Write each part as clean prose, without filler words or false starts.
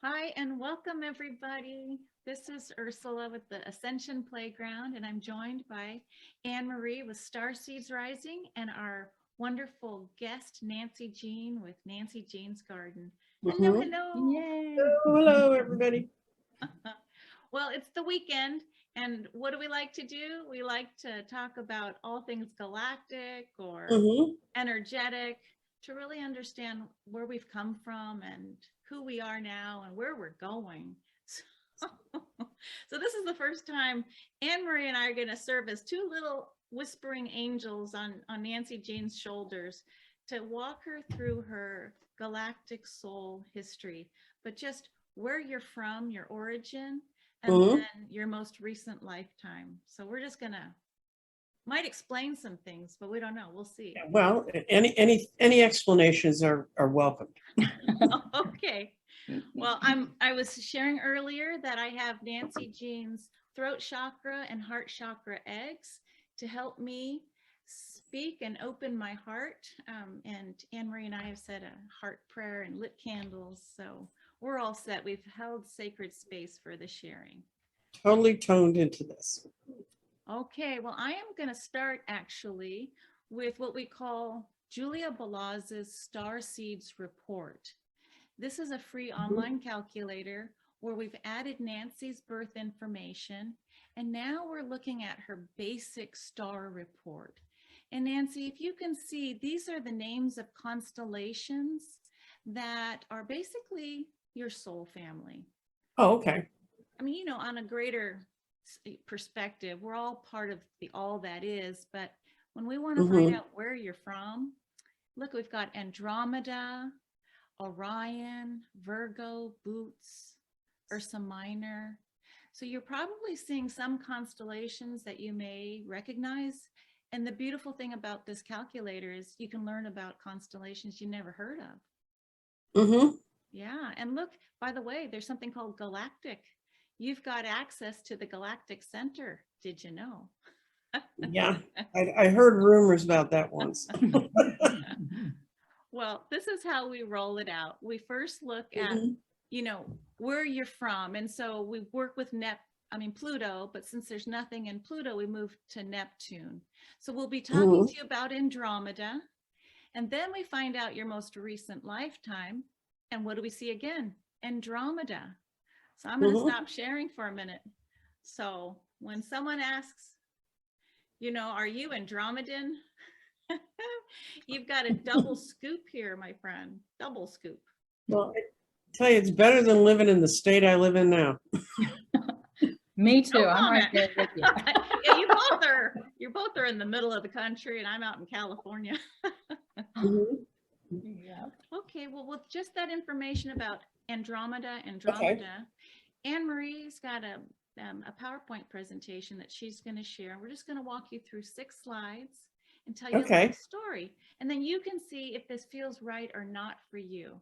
Hi, and welcome everybody. This is Ursula with the Ascension Playground, and I'm joined by Anne Marie with Star Seeds Rising and our wonderful guest, Nancy Jean with Nancy Jean's Garden. Hello, hello. Yay. Hello, everybody. Well, it's the weekend, and what do we like to do? We like to talk about all things galactic or energetic to really understand where we've come from and who we are now and where we're going. So this is the first time Anne Marie and I are going to serve as two little whispering angels on Nancy Jean's shoulders to walk her through her galactic soul history, but just where you're from, your origin, and then your most recent lifetime. So we're just gonna might explain some things, but we don't know. We'll see. Well, any explanations are welcome. Okay. Well, I was sharing earlier that I have Nancy Jean's throat chakra and heart chakra eggs to help me speak and open my heart. And Anne Marie and I have said a heart prayer and lit candles. So we're all set. We've held sacred space for the sharing. Totally toned into this. Okay, well, I am going to start actually with what we call Julia Balaz's Star Seeds Report. This is a free online calculator where we've added Nancy's birth information, and now we're looking at her basic star report. And Nancy, if you can see, these are the names of constellations that are basically your soul family. Oh, okay. I mean, you know, on a greater perspective, we're all part of the all that is, but when we want to find out where you're from, look, we've got Andromeda, Orion, Virgo, Boots, Ursa Minor. So you're probably seeing some constellations that you may recognize. And the beautiful thing about this calculator is you can learn about constellations you never heard of. Yeah, and look, by the way, there's something called galactic. You've got access to the galactic center. Did you know? Yeah, I heard rumors about that once. Well, this is how we roll it out. We first look at, you know, where you're from. And so we work with Pluto, but since there's nothing in Pluto, we move to Neptune. So we'll be talking to you about Andromeda. And then we find out your most recent lifetime. And what do we see again? Andromeda. So I'm going to stop sharing for a minute. So when someone asks, you know, are you Andromedan? You've got a double scoop here, my friend. Double scoop. Well, I tell you, it's better than living in the state I live in now. Me too. I'm right there with you. Yeah, you both are in the middle of the country, and I'm out in California. Yeah. Okay, well, with just that information about Andromeda, Anne Marie's got a PowerPoint presentation that she's going to share. We're just going to walk you through 6 slides and tell you a little story. And then you can see if this feels right or not for you.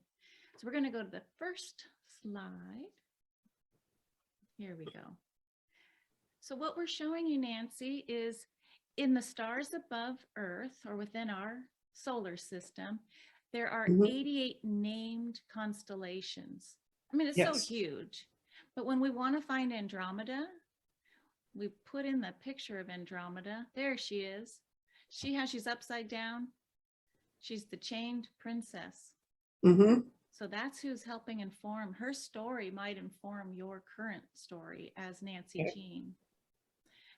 So we're going to go to the first slide. Here we go. So what we're showing you, Nancy, is in the stars above Earth or within our solar system, there are 88 named constellations. I mean, it's so huge. But when we want to find Andromeda, we put in the picture of Andromeda. There she is. She's upside down. She's the chained princess. So that's who's helping inform. Her story might inform your current story as Nancy Jean.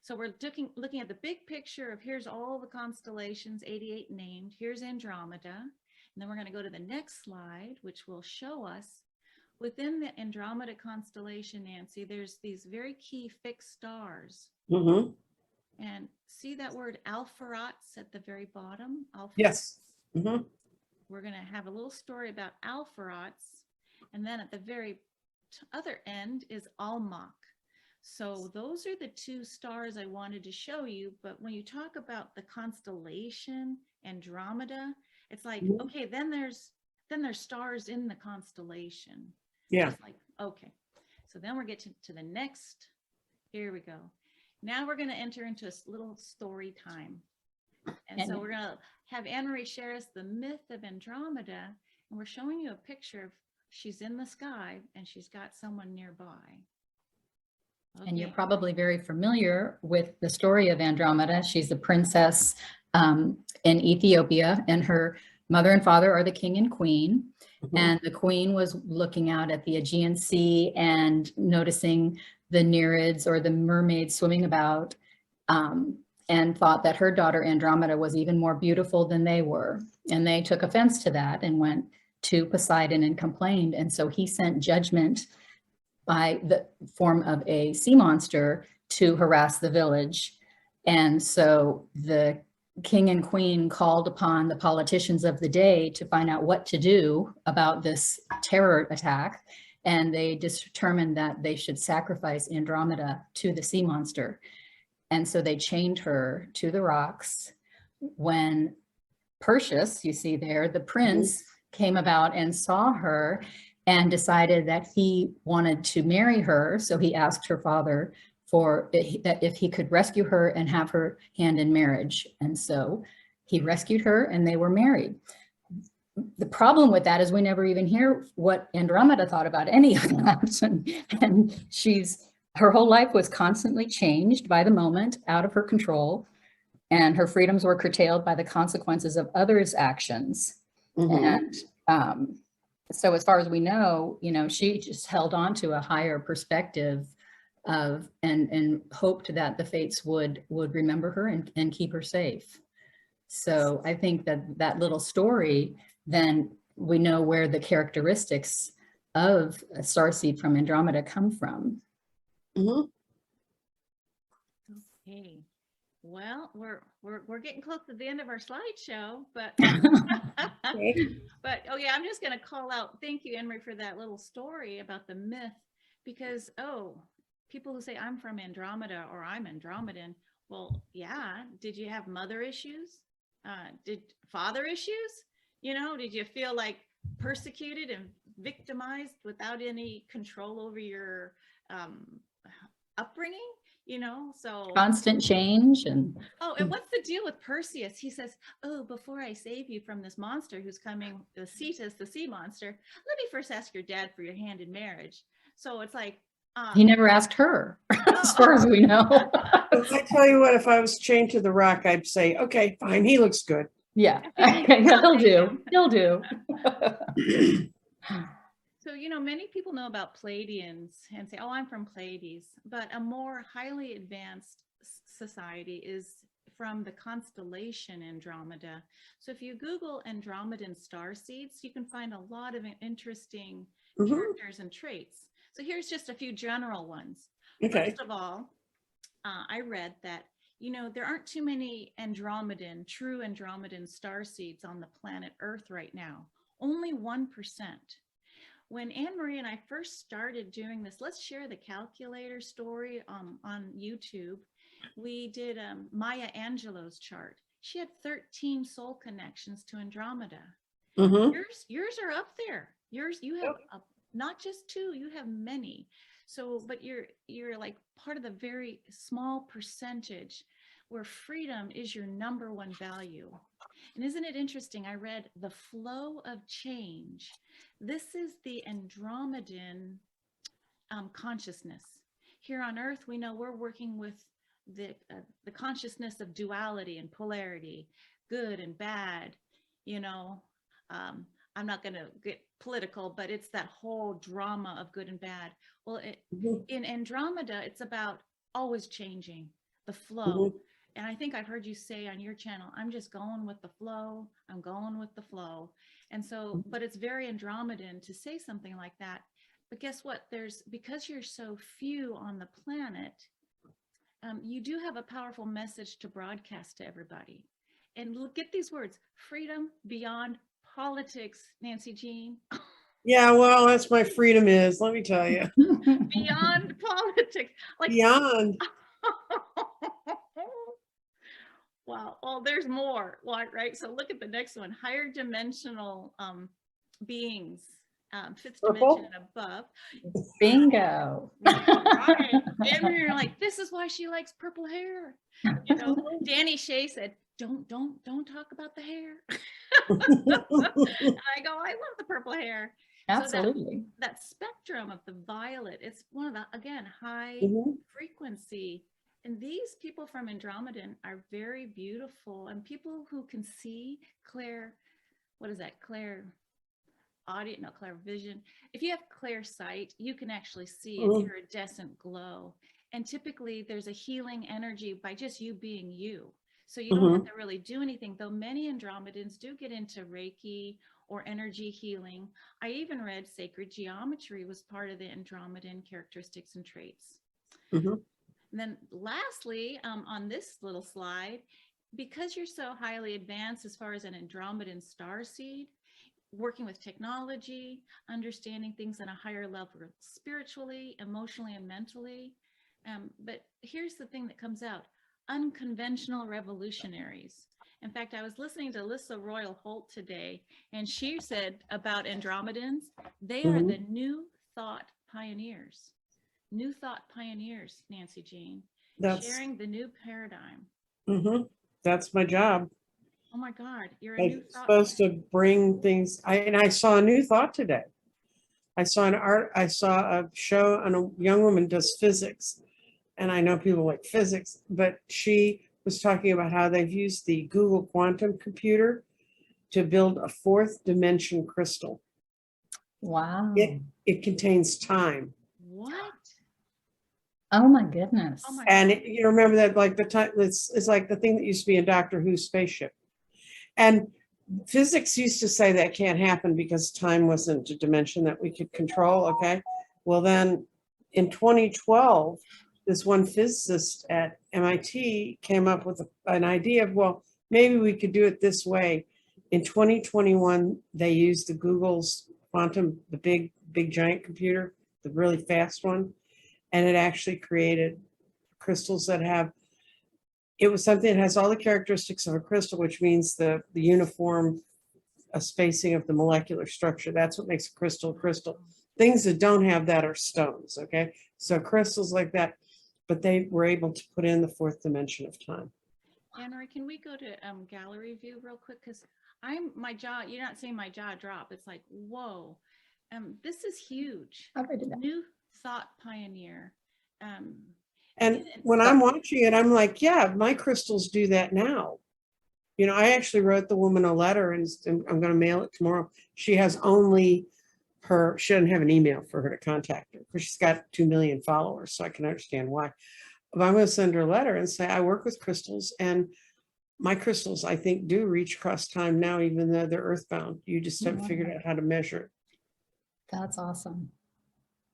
So we're looking at the big picture of here's all the constellations, 88 named. Here's Andromeda. And then we're going to go to the next slide, which will show us within the Andromeda constellation, Nancy, there's these very key fixed stars. And see that word Alpheratz at the very bottom? Alpheratz. Yes. We're going to have a little story about Alpheratz. And then at the very other end is Almach. So those are the 2 stars I wanted to show you. But when you talk about the constellation Andromeda, it's like, okay, then there's stars in the constellation. Yeah. Just like, okay. So then we're getting to the next. Here we go. Now we're going to enter into a little story time. And so And- we're going to have Anne Marie share us the myth of Andromeda. And we're showing you a picture of she's in the sky and she's got someone nearby. And you're Okay. probably very familiar with the story of Andromeda. She's a princess in Ethiopia, and her mother and father are the king and queen. Mhm. And the queen was looking out at the Aegean Sea and noticing the Nereids or the mermaids swimming about, and thought that her daughter Andromeda was even more beautiful than they were. And they took offense to that and went to Poseidon and complained. And so he sent judgment by the form of a sea monster to harass the village. And so the king and queen called upon the politicians of the day to find out what to do about this terror attack. And they determined that they should sacrifice Andromeda to the sea monster. And so they chained her to the rocks. When Perseus, you see there, the prince, came about and saw her and decided that he wanted to marry her. So he asked her father for that if he could rescue her and have her hand in marriage. And so he rescued her and they were married. The problem with that is we never even hear what Andromeda thought about any of that. And her whole life was constantly changed by the moment, out of her control, and her freedoms were curtailed by the consequences of others' actions. Mhm. And so as far as we know, she just held on to a higher perspective of and hoped that the fates would remember her and keep her safe. So I think that little story, then we know where the characteristics of a starseed from Andromeda come from. Mhm. Okay. Well, we're getting close to the end of our slideshow, but Okay. but oh yeah, I'm just going to call out. Thank you, Emery, for that little story about the myth, because people who say I'm from Andromeda or I'm Andromedan. Well, yeah. Did you have mother issues? Did father issues? Did you feel like persecuted and victimized without any control over your upbringing? So Constant change and and what's the deal with Perseus? He says, "Oh, before I save you from this monster who's coming, the Cetus, the sea monster, let me first ask your dad for your hand in marriage." So it's like he never asked her, as far as we know. I tell you what, if I was chained to the rock, I'd say, okay, fine, he looks good. Yeah, he'll do. He'll do. So, many people know about Pleiadians and say, oh, I'm from Pleiades, but a more highly advanced society is from the constellation Andromeda. So if you Google Andromedan star seeds, you can find a lot of interesting characters and traits. So here's just a few general ones. Okay. First of all, I read that, there aren't too many true Andromedan star seeds on the planet Earth right now, only 1%. When Anne Marie and I first started doing this, let's share the calculator story on YouTube. We did Maya Angelou's chart. She had 13 soul connections to Andromeda. Mhm. Yours are up there. You have not just two, you have many. So, but you're like part of the very small percentage where freedom is your number one value. And isn't it interesting? I read The Flow of Change. This is the Andromedan consciousness. Here on Earth, we know we're working with the consciousness of duality and polarity, good and bad. I'm not going to get political, but it's that whole drama of good and bad. Well, in Andromeda, it's about always changing, the flow. And I think I've heard you say on your channel, I'm just going with the flow. I'm going with the flow. And so, but it's very Andromedan to say something like that. But guess what? Because you're so few on the planet, you do have a powerful message to broadcast to everybody. And look at these words: freedom beyond politics, Nancy Jean. Yeah, well, that's my freedom is, let me tell you. Beyond politics. Like Beyond. Wow. Well, there's more, right? So look at the next one: higher dimensional beings, fifth dimension and above. Bingo. Right. And you're like, this is why she likes purple hair. Danny Shea said, don't talk about the hair. I go, I love the purple hair. So Absolutely. that spectrum of the violet, it's one of the, again, high Mhm. frequency. And these people from Andromedan are very beautiful, and people who can see clear, what is that? Clear audio, no, clear vision. If you have clear sight, you can actually see an Mhm. iridescent glow. And typically there's a healing energy by just you being you. So you don't have Mhm. to really do anything, though many Andromedans do get into Reiki or energy healing. I even read sacred geometry was part of the Andromedan characteristics and traits. Mhm. And then lastly, on this little slide, because you're so highly advanced as far as an Andromedan star seed, working with technology, understanding things on a higher level spiritually, emotionally, and mentally. But here's the thing that comes out: unconventional revolutionaries. In fact, I was listening to Alyssa Royal Holt today, and she said about Andromedans, they are the Mhm. new thought pioneers. New thought pioneers, Nancy Jean, That's sharing the new paradigm. mhm. That's my job. Oh my God, you're a new I'm thought. supposed to bring things. I saw a new thought today. I saw a show on a young woman does physics. And I know people like physics, but she was talking about how they've used the Google quantum computer to build a fourth dimension crystal. Wow. It contains time. What? Oh my goodness. Oh my And God. you remember that like the time it's like the thing that used to be in Doctor Who's spaceship. And physics used to say that can't happen because time wasn't a dimension that we could control. Okay. Well, then in 2012, this one physicist at MIT came up with an idea of, well, maybe we could do it this way. In 2021, they used the Google's quantum, the big giant computer, the really fast one, and it actually created crystals that have it was something that has all the characteristics of a crystal, which means the uniform spacing of the molecular structure. That's what makes a crystal a crystal. Things that don't have that are stones, okay? So crystals like that, but they were able to put in the fourth dimension of time. Anne-Marie, can we go to gallery view real quick? Because my jaw, you're not seeing my jaw drop. It's like, whoa. This is huge. How do I do that? New thought pioneer. Um, And and when I'm watching it, I'm like, yeah, my crystals do that now. You know, I actually wrote the woman a letter and I'm going to mail it tomorrow. She has only she doesn't have an email for her to contact her because she's got 2 million followers. So I can understand why. But I'm going to send her a letter and say, I work with crystals and my crystals, I think, do reach across time now, even though they're earthbound. You just haven't figured out how to measure it. That's awesome.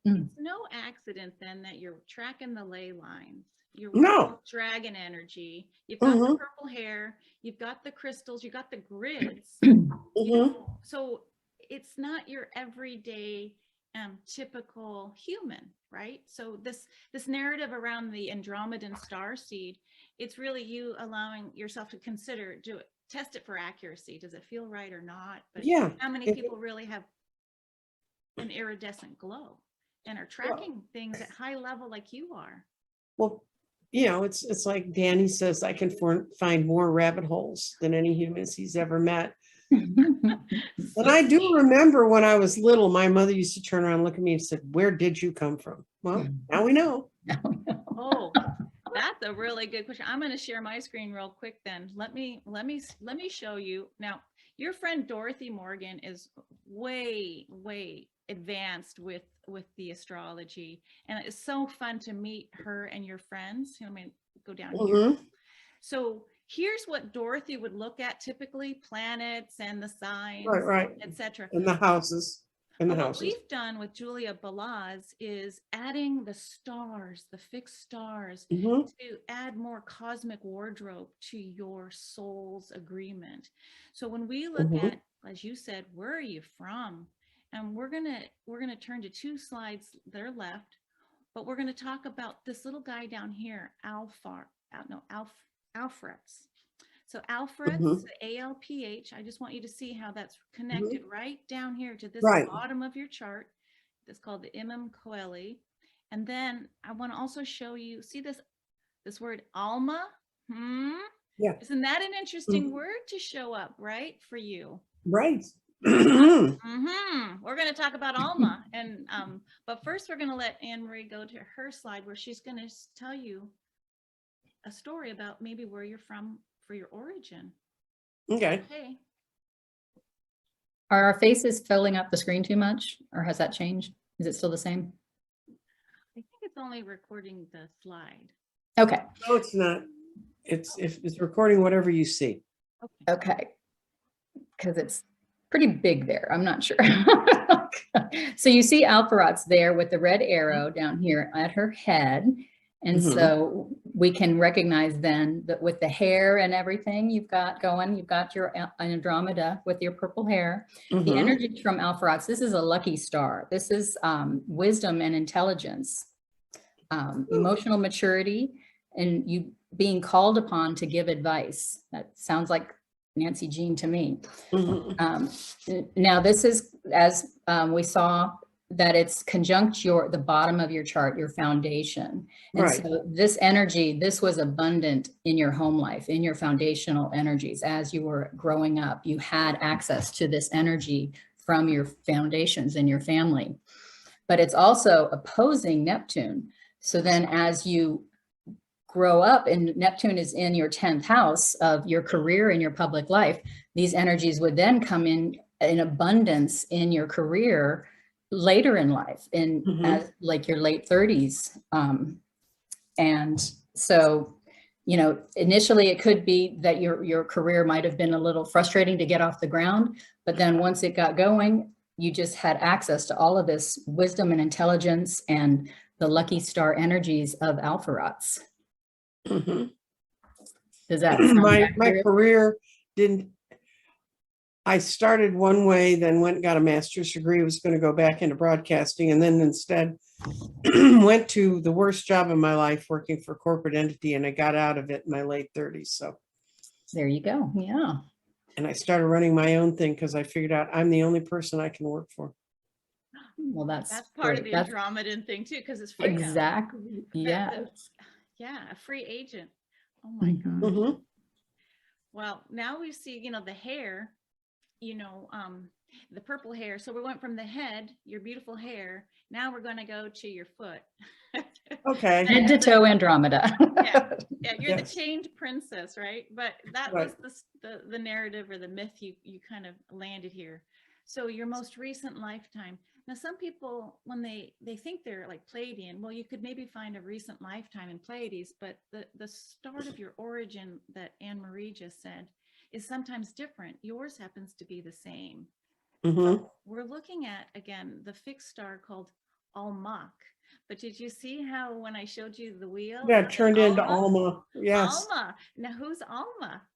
it's no accident then that you're tracking the ley lines. You're No. working with dragon energy. You've got the Mhm. purple hair. You've got the crystals. You've got the grids. Mhm. So it's not your everyday typical human, right? So this narrative around the Andromedan star seed, it's really you allowing yourself to consider, test it for accuracy. Does it feel right or not? But Yeah. how many people really have an iridescent glow and are tracking things at high level like you are? Well, you know, it's like Danny says, I can find more rabbit holes than any humans he's ever met. And I do remember when I was little, my mother used to turn around and look at me and said, where did you come from? Well, now we know. Oh, that's a really good question. I'm going to share my screen real quick then. Let me show you. Now, your friend Dorothy Morgan is way advanced with the astrology, and it's so fun to meet her and your friends. Let me go down here. Mhm. So here's what Dorothy would look at typically: planets and the signs, Right. etc. In the houses. But what we've done with Julia Balaz is adding the stars, the fixed stars, Mhm. to add more cosmic wardrobe to your soul's agreement. So when we look Mhm. at, as you said, where are you from? And we're gonna turn to 2 slides that are left, but we're gonna talk about this little guy down here, Alfred's. So Alfred's, Mhm. ALPH, I just want you to see how that's Mhm. connected right down here to this Right. bottom of your chart. That's called the Imam Coeli. And then I want to also show you, see this word Alma? Yeah. Isn't that an interesting word to show up, right? For you. Right. We're going to talk about Alma, and but first we're going to let Anne Marie go to her slide where she's going to tell you a story about maybe where you're from for your origin. Okay. Okay. Are our faces filling up the screen too much, or has that changed? Is it still the same? I think it's only recording the slide. Okay, No, it's not. It's recording whatever you see. Okay. okay. Because it's pretty big there. I'm not sure. So you see Alpharots there with the red arrow down here at her head. And Mhm. so we can recognize then that with the hair and everything you've got going, you've got your Andromeda with your purple hair. The Mhm. energy from Alpharots, this is a lucky star. This is wisdom and intelligence, emotional maturity, and you being called upon to give advice. That sounds like Nancy Jean to me. Mhm. Now this is, as we saw, that it's conjunct the bottom of your chart, your foundation. And Right. so this energy, this was abundant in your home life, in your foundational energies. As you were growing up, you had access to this energy from your foundations in your family. But it's also opposing Neptune. So then as you grow up, and Neptune is in your 10th house of your career and your public life, these energies would then come in abundance in your career later in life, in Mhm. as like your late 30s. And so, initially it could be that your career might have been a little frustrating to get off the ground, but then once it got going, you just had access to all of this wisdom and intelligence and the lucky star energies of Alpharots. Mhm. Does that sound My accurate? career didn't. I started one way, then went and got a master's degree, was going to go back into broadcasting, and then instead went to the worst job of my life, working for a corporate entity, and I got out of it in my late 30s. So, There you go. Yeah. and I started running my own thing because I figured out I'm the only person I can work for. Well, that's That's part of great. the That's Andromedan thing too, because it's freedom. exactly. Yeah. Yeah, a free agent. Oh my Mhm. gosh. Mhm. Well, now we see, the hair, the purple hair. So we went from the head, your beautiful hair. Now we're going to go to your foot. Okay. Head to toe Andromeda. Yeah, you're Yes. the chained princess, right? But that Right. was the narrative or the myth you kind of landed here. So your most recent lifetime. Now, some people, when they think they're like Pleiadian, well, you could maybe find a recent lifetime in Pleiades, but the start of your origin that Anne Marie just said is sometimes different. Yours happens to be the same. Mhm. We're looking at, again, the fixed star called Almach. But did you see how when I showed you the wheel? Yeah, it said turned into Alma. Yes. Alma. Now, who's Alma?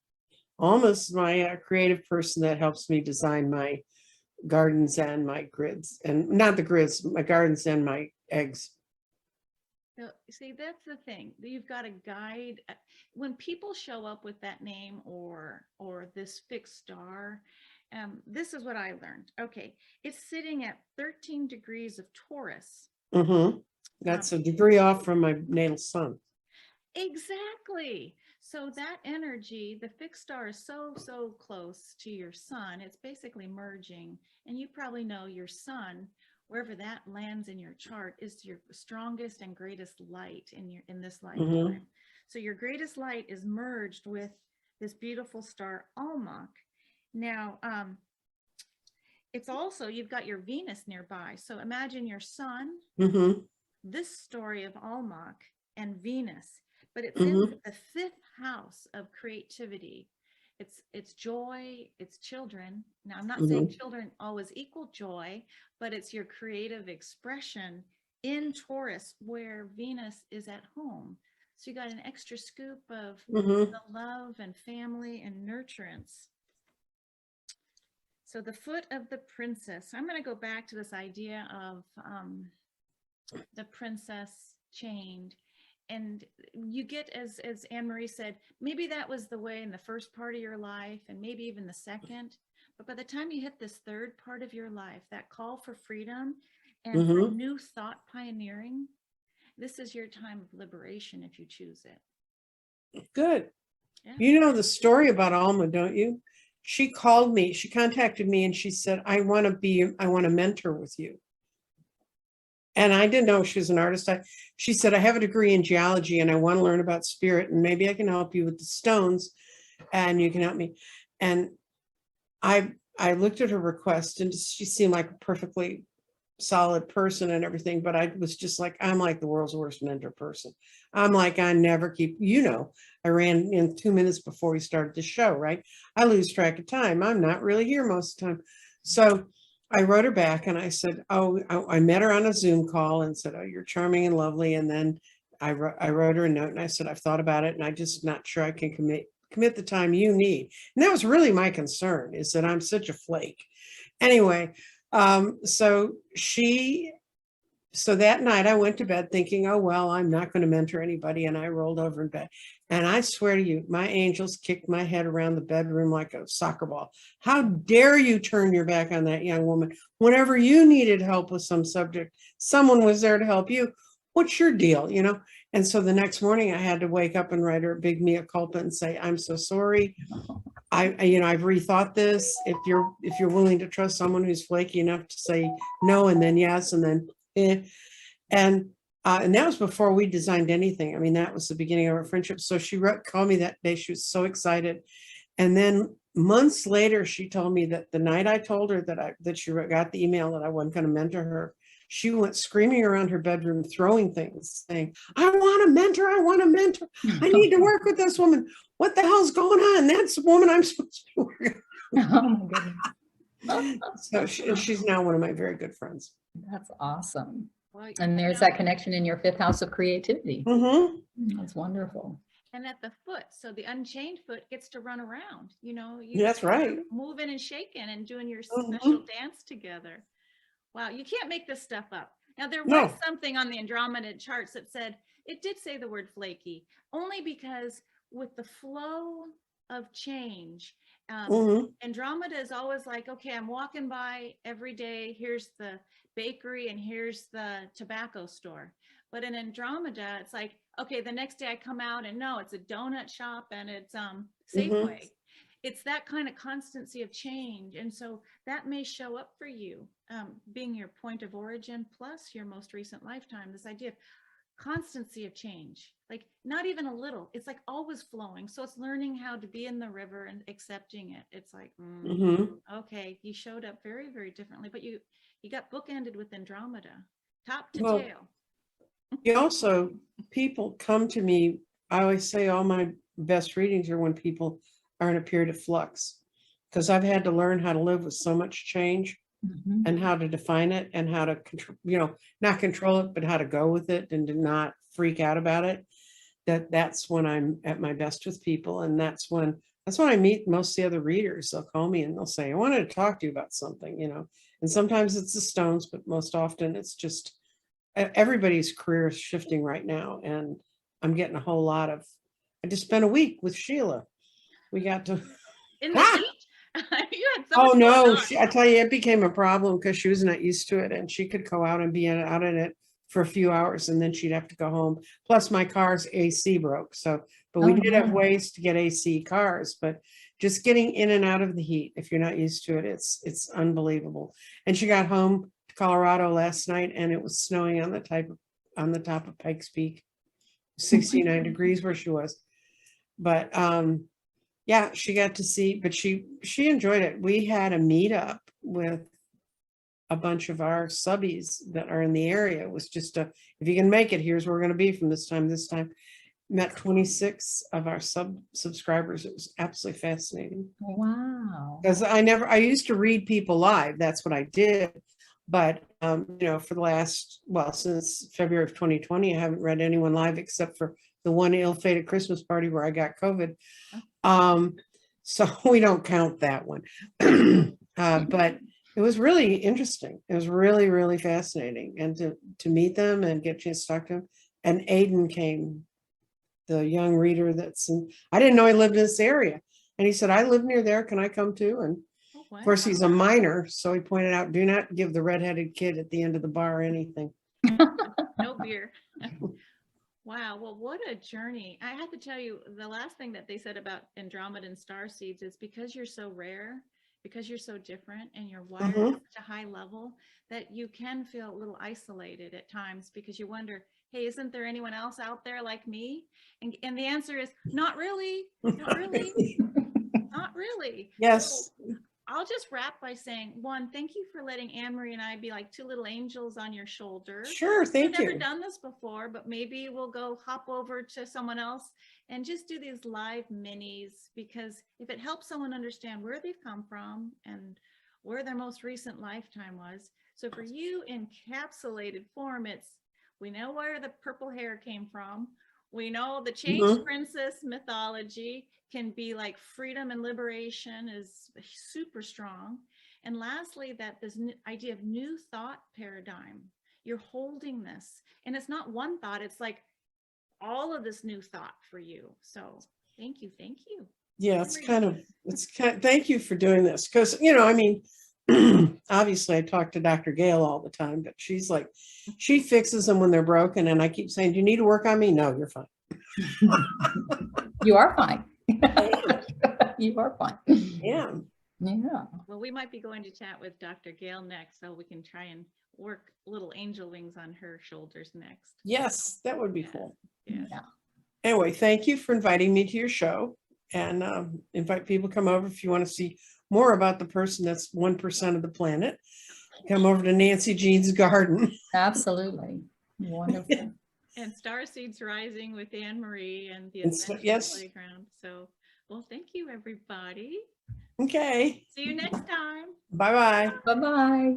Alma's my creative person that helps me design my gardens and my grids, and not the grids, my gardens and my eggs. So, see, that's the thing. You've got a guide. When people show up with that name or this fixed star, this is what I learned. Okay, it's sitting at 13 degrees of Taurus. Mm-hmm. That's a degree off from my natal sun. Exactly. So that energy, the fixed star is so close to your sun. It's basically merging. And you probably know your sun, wherever that lands in your chart, is your strongest and greatest light in this lifetime. Mm-hmm. So your greatest light is merged with this beautiful star Almach. Now, it's also, you've got your Venus nearby. So imagine your sun, Mm-hmm. this story of Almach and Venus, but it's Mm-hmm. in the 5th house of creativity. It's joy, it's children. Now, I'm not saying Mm-hmm. children always equal joy, but it's your creative expression in Taurus where Venus is at home. So you got an extra scoop of Mm-hmm. the love and family and nurturance. So the foot of the princess. I'm going to go back to this idea of the princess chained. And you get, as Anne Marie said, maybe that was the way in the first part of your life and maybe even the second. But by the time you hit this third part of your life, that call for freedom and for Mm-hmm. new thought pioneering, this is your time of liberation if you choose it. Good. Yeah. You know the story about Alma, don't you? She called me, she contacted me and she said, I want to mentor with you. And I didn't know she was an artist. She said, I have a degree in geology and I want to learn about spirit and maybe I can help you with the stones and you can help me. And I looked at her request and she seemed like a perfectly solid person and everything, but I was just like, I'm like the world's worst mentor person. I'm like, I never keep, I ran in 2 minutes before we started the show, right? I lose track of time. I'm not really here most of the time. So I wrote her back and I said, I met her on a Zoom call and said, oh, you're charming and lovely. And then I wrote her a note and I said, I've thought about it and I'm just not sure I can commit the time you need. And that was really my concern, is that I'm such a flake. Anyway, so that night I went to bed thinking, oh, well, I'm not going to mentor anybody. And I rolled over in bed. And I swear to you, my angels kicked my head around the bedroom like a soccer ball. How dare you turn your back on that young woman? Whenever you needed help with some subject, someone was there to help you. What's your deal? And so the next morning I had to wake up and write her a big mea culpa and say, I'm so sorry. I've rethought this. If you're willing to trust someone who's flaky enough to say no and then yes and then and that was before we designed anything. I mean, that was the beginning of our friendship. So she called me that day. She was so excited. And then months later, she told me that the night I told her that she got the email that I wasn't going to mentor her, she went screaming around her bedroom, throwing things, saying, I want a mentor. I want a mentor. I need to work with this woman. What the hell's going on? That's the woman I'm supposed to work with. Oh my goodness. So she's now one of my very good friends. That's awesome. Well, And there's that connection in your fifth house of creativity. Mm-hmm. That's wonderful. And at the foot, so the unchained foot gets to run around, That's right. moving and shaking and doing your Mhm. special dance together. Wow, you can't make this stuff up. Now there was No. something on the Andromeda charts that said, it did say the word flaky, only because with the flow of change, Mhm. Andromeda is always like, okay, I'm walking by every day. Here's the bakery and here's the tobacco store. But in Andromeda, it's like, okay, the next day I come out and no, it's a donut shop and it's Safeway. It's that kind of constancy of change. And so that may show up for you, being your point of origin plus your most recent lifetime, this idea of constancy of change, like not even a little, it's like always flowing. So it's learning how to be in the river and accepting it. It's like, Mhm. okay, you showed up very, very differently, but you got bookended with Andromeda, top to Well, tail. You also, people come to me, I always say all my best readings are when people are in a period of flux, because I've had to learn how to live with so much change Mhm. and how to define it and how to control, not control it, but how to go with it and to not freak out about it. That's when I'm at my best with people. And that's when I meet most of the other readers. They'll call me and they'll say, I wanted to talk to you about something, and sometimes it's the stones, but most often it's just everybody's career is shifting right now. And I'm getting a whole lot of, I just spent a week with Sheila. We got to, In the Ah! heat? You had so oh much going no, on. I tell you, it became a problem because she was not used to it and she could go out and be out in it for a few hours and then she'd have to go home. Plus my car's AC broke. But we Oh, did have no. ways to get AC cars, but just getting in and out of the heat, if you're not used to it, it's unbelievable. And she got home to Colorado last night and it was snowing on the top of Pikes Peak, 69 degrees where she was. But yeah, she got to see, but she enjoyed it. We had a meetup with a bunch of our subbies that are in the area. It was just if you can make it, here's where we're going to be from this time. Met 26 of our subscribers. It was absolutely fascinating. Wow. Because I used to read people live. That's what I did. But, for the last, since February of 2020, I haven't read anyone live except for the one ill-fated Christmas party where I got COVID. So we don't count that one. But it was really interesting. It was really, really fascinating. And to meet them and get a chance to talk to them. And Aiden came, the young reader I didn't know he lived in this area. And he said, I live near there. Can I come too? And of course, he's a minor. So he pointed out, do not give the redheaded kid at the end of the bar anything. No beer. Wow, well, what a journey. I have to tell you, the last thing that they said about Andromeda and star seeds is because you're so rare, because you're so different and you're wired Mhm. at such a high level that you can feel a little isolated at times because you wonder, hey, isn't there anyone else out there like me? And the answer is not really, not really, not really. Yes, So I'll just wrap by saying, one, thank you for letting Anne Marie and I be like two little angels on your shoulder. sure, We've thank never you. done this before, but maybe we'll go hop over to someone else and just do these live minis, because if it helps someone understand where they've come from and where their most recent lifetime was. So for you, encapsulated form, it's, we know where the purple hair came from. We know the changed Mhm. princess mythology can be like freedom and liberation is super strong. And lastly, that this idea of new thought paradigm, you're holding this, and it's not one thought, it's like all of this new thought for you. So thank you, thank you. Yeah, it's Henry. kind of, thank you for doing this, because, I mean, obviously I talk to Dr. Gail all the time, but she's like, she fixes them when they're broken, and I keep saying, do you need to work on me? No, you're fine. You are fine. I You are fine. am. Yeah. Well, we might be going to chat with Dr. Gail next, so we can try and work little angel wings on her shoulders next. Yes, that would be cool. Yeah. Yeah. Anyway, thank you for inviting me to your show, and invite people to come over if you want to see more about the person that's 1% of the planet. Come over to Nancy Jean's garden. Absolutely. Wonderful. And Star Seeds Rising with Anne Marie and the And so- Ascension yes. Playground. So, well, thank you, everybody. Okay, See you next time. bye-bye. Bye-bye.